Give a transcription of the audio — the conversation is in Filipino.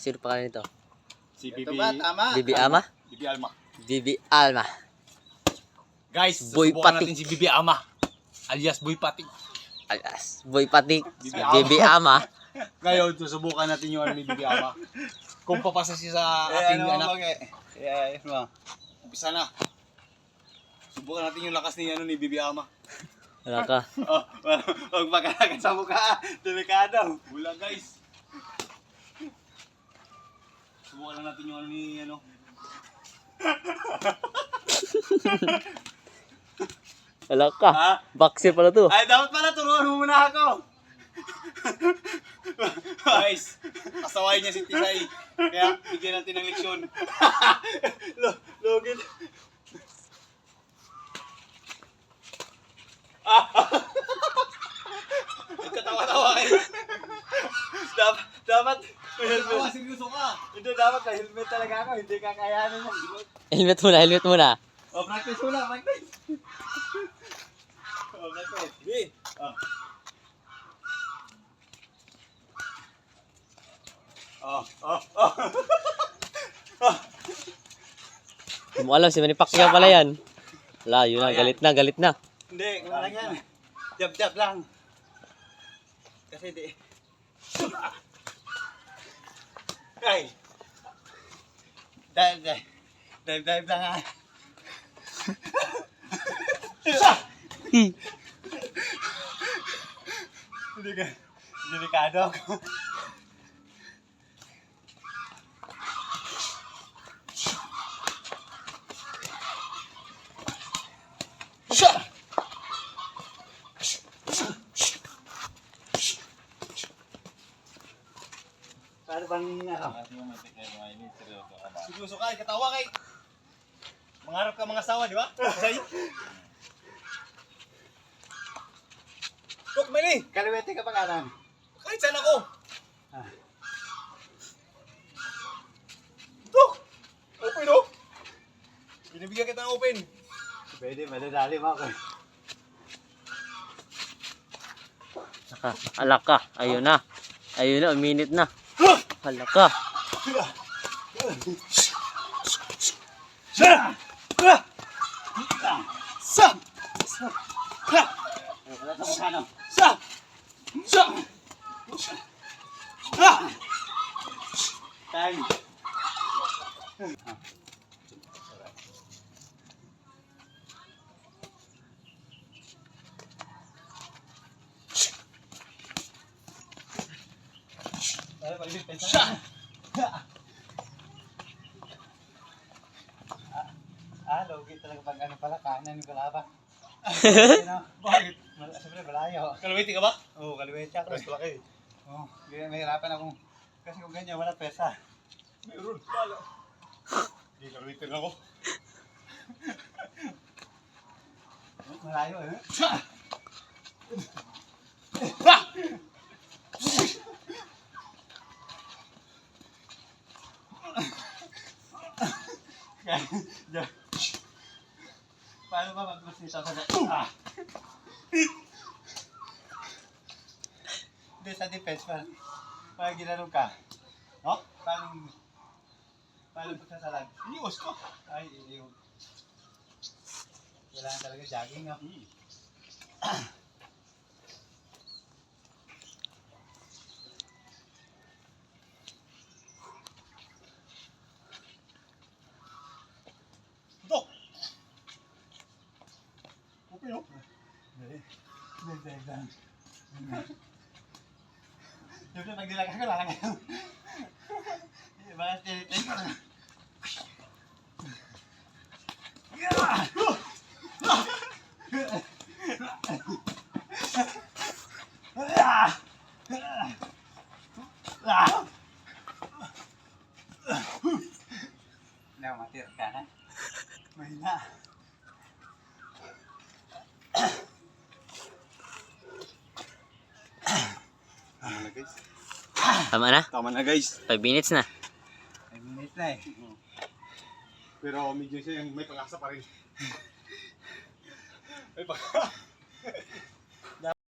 Sino pa kanina nito? Si Ito Bibi. ba, tama? Bibi Ama? Bibi Alma. Bibi Alma. Guys, Boy susubukan Patik. natin si Bibi Ama. Alias Boy Patik. Alas, Boy Patik. Bibi Bibi Ama. Ngayon, susubukan natin yung ano ni Bibi Ama. Kung papasa siya sa ating anak. Ayos mo. Umpisa na. Subukan natin yung lakas ni ano ni Bibi Ama. Wala ka. Oh, huwag magkalagan sa mukha. Delikado. Wala guys. Subukan lang natin yung ano ni ano. Wala ka. Ha? Bakse pala to. Ay, dapat pala turuan mo muna ako. Guys, asawain niya si Tisay. Kaya bigyan natin ng leksyon. Login. Nagkatawa-tawa kayo. Dapat Nagkatawa, seryoso ka. Hindi, dapat may helmet talaga ako. Hindi kakayanin mo. Helmet muna, helmet muna. O, practice mo lang, practice. O, practice. Sige. Hindi mo alam, si Manny Pacquiao pala yan. Wala, yun na, galit na, galit na. Hindi, kung lang yan. Jab-jab lang. Kasi di. Ay! Dive lang ha. Hindi ka. Delikado ako. Para bang ano? Seryoso ka, katawa kay. Mangarap ka mga asawa, di ba? Tisay. Tok, Meli! Kaliwete ka pa kanan. Kahit saan ako! Ah. Tok! Open oh! Binibigyan kita ng open. Pwede, madadali mo ako. Ala ka, ayun na. Ayun na, minute na. Ala ka. Time. Logi talaga pag ano pala, kanan yung kalaba. Bakit? Siyempre, malayo. Kalawiti ka ba? Oo, kaliwete ako. Mas malaki. Oo, mahirapan akong, kasi kung ganyan, wala pesa. Meron. Wala. Hindi, kalawiti na ako. Malayo eh. Paano ba magmasita sa Hindi, sa defense pa. Parang ginanong ka. No? Paano pagsasalag? Iniwas ka. Ay, yung kailangan talaga jogging, no? Tok! Open oh. Hindi. Siyempre, pag nilaga ko, lalagay ko. Bakit tinitin ko na? Now, matir ka na. Mahina. Tama na guys. Tama na? Tama na guys. 5 minutes na. 5 minutes na eh. Pero medyo siya yung may pag-asa pa rin. May pag